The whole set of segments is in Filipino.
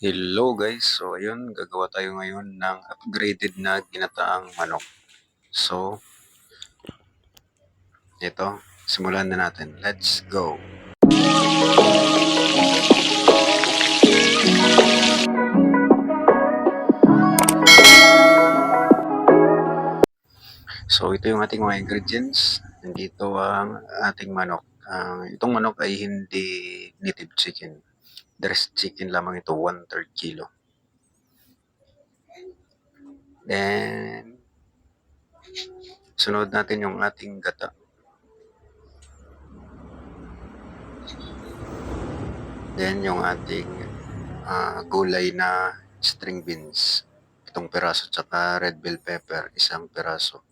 Hello guys, so ayun, gagawa tayo ngayon ng upgraded na ginataang manok. So, ito, simulan na natin. Let's go! So, ito yung ating mga ingredients. Nandito ang ating manok. Itong manok ay hindi native chicken. Dressed chicken lamang ito, 1/3 kilo. Then, sunod natin yung ating gata. Then, yung ating gulay na string beans. 7 piraso, tsaka red bell pepper, 1 piraso.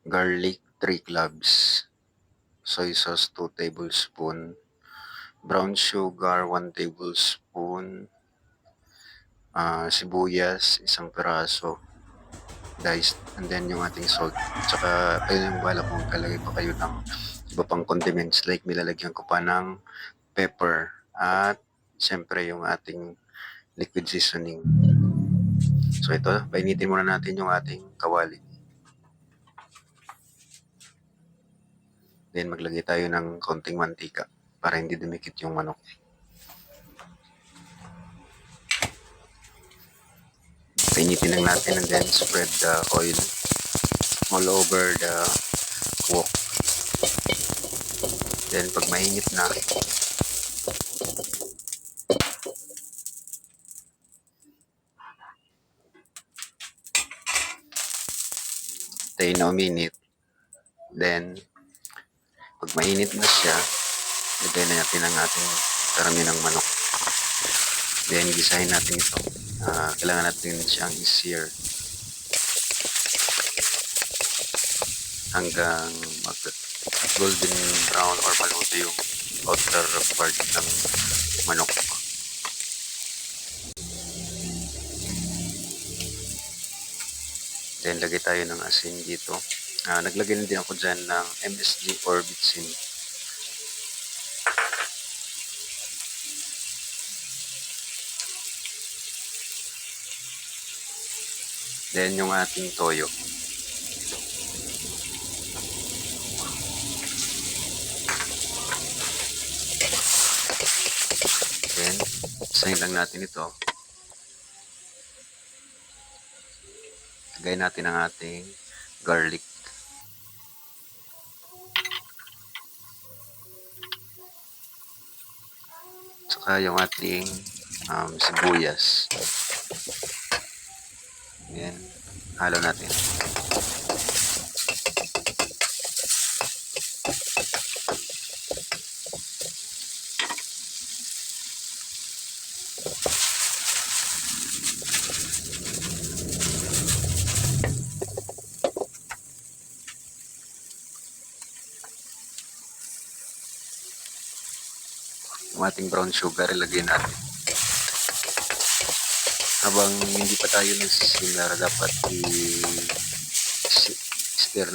Garlic, 3 cloves. Soy sauce, 2 tablespoon. Brown sugar, 1 tablespoon. Sibuyas, 1 piraso. Diced. And then yung ating salt. Tsaka kayo yung bala kung kalagay pa kayo ng iba pang condiments. Like nilalagyan ko pa ng pepper. At syempre yung ating liquid seasoning. So ito, painitin muna natin yung ating kawali. Then maglagay tayo ng konting mantika para hindi dumikit yung manok. Painitin lang natin and then spread the oil all over the wok. Then pag mainit na, tayo na uminit. Then pag mainit na siya, lagay na natin ang ating karami ng manok. Then gisahin natin ito. Kailangan natin siyang i-sear hanggang mag golden brown or maluto yung outer part ng manok. Then lagay tayo ng asin dito. Naglagay na din ako dyan ng MSG or bitsin. Then yung ating toyo. Then, isahin lang natin ito. Lagay natin ang ating garlic. Tsaka yung ating sibuyas. Yan. Halo natin. Yung ating brown sugar, ilagay natin. Habang hindi pa tayo nagsisimmer, dapat i-stir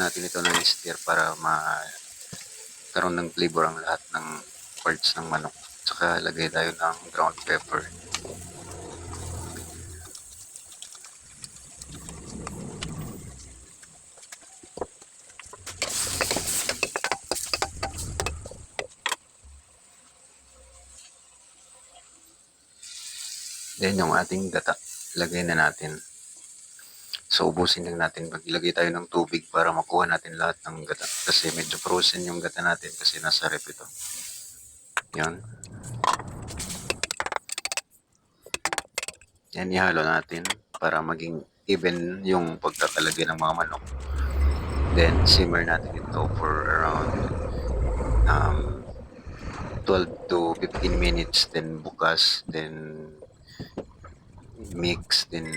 natin ito ng stir para magkaroon ng flavor ang lahat ng parts ng manok. Tsaka lagay tayo ng ground pepper. Then yung ating gata, lagay na natin. So ubusin lang natin. Maglagay tayo ng tubig para makuha natin lahat ng gata. Kasi medyo frozen yung gata natin kasi nasa rep ito. Yan. Yan, ihalo natin para maging even yung pagkakalagay ng mga manok. Then simmer natin ito for around 12 to 15 minutes. Then bukas, then mix, then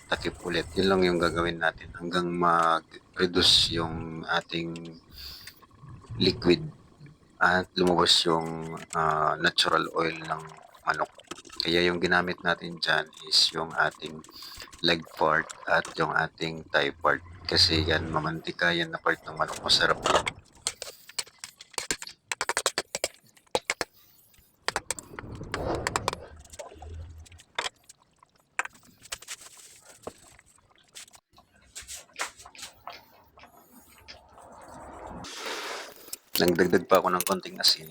takip ulit. Yun lang yung gagawin natin hanggang mag-reduce yung ating liquid at lumabas yung natural oil ng manok. Kaya yung ginamit natin dyan is yung ating leg part at yung ating thigh part. Kasi yan, mamantika yan na part ng manok. Masarap yan. Nagdagdag pa ako ng konting asin.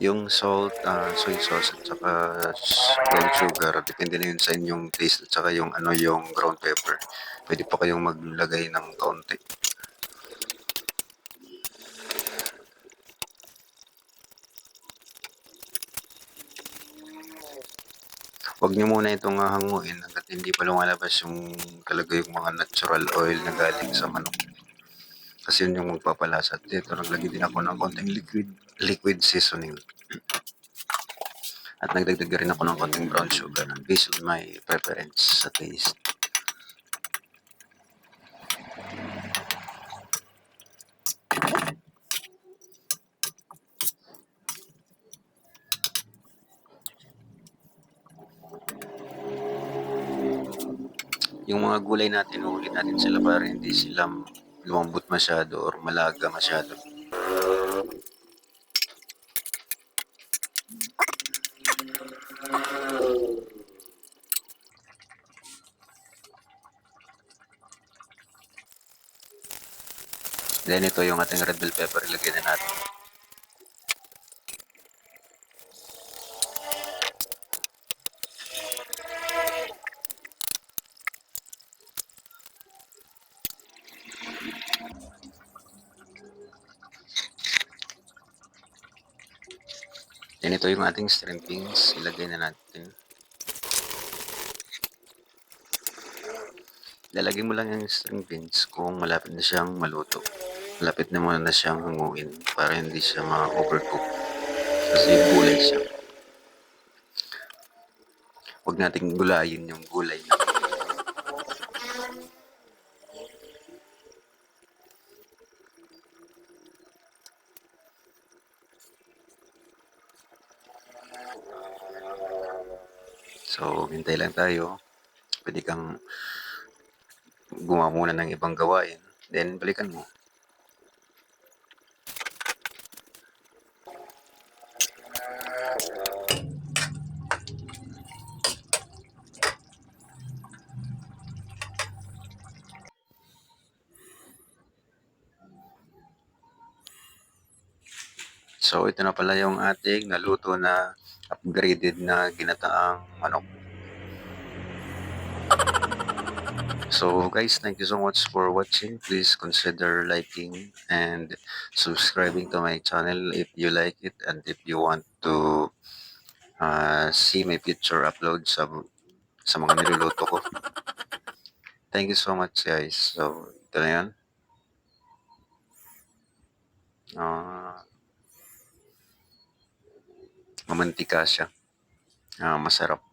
Yung salt, soy sauce at saka brown sugar, depende na yun sa inyong taste at saka yung ano yung ground pepper. Pwede pa kayong maglagay ng kaunti. Huwag nyo muna itong hanguin hanggat hindi pa lumalabas yung talaga yung mga natural oil na galing sa manok. Kasi yun yung magpapalasa. At ito, naglagay din ako ng konting liquid seasoning. At nagdagdag rin ako ng konting brown sugar based on my preference sa taste. Yung mga gulay natin, ulit natin sila para hindi sila lumambot masyado or malaga masyado. Then ito yung ating red bell pepper, ilagay na natin. Then ito yung ating string beans, ilagay na natin. Lalagay mo lang yung string beans kung malapit na siyang maluto. Malapit na muna na siyang hanguin para hindi siya ma-overcook. Kasi gulay siya. Huwag nating gulayin yung gulay na. So, hintay lang tayo. Pwede kang gumawa muna ng ibang gawain. Then, balikan mo. So, ito na pala yung ating naluto na upgraded na ginataang manok. So guys, thank you so much for watching. Please consider liking and subscribing to my channel if you like it and if you want to see my future uploads sa mga niluluto ko. Thank you so much guys. So ito na yan. Mamantika siya. Masarap.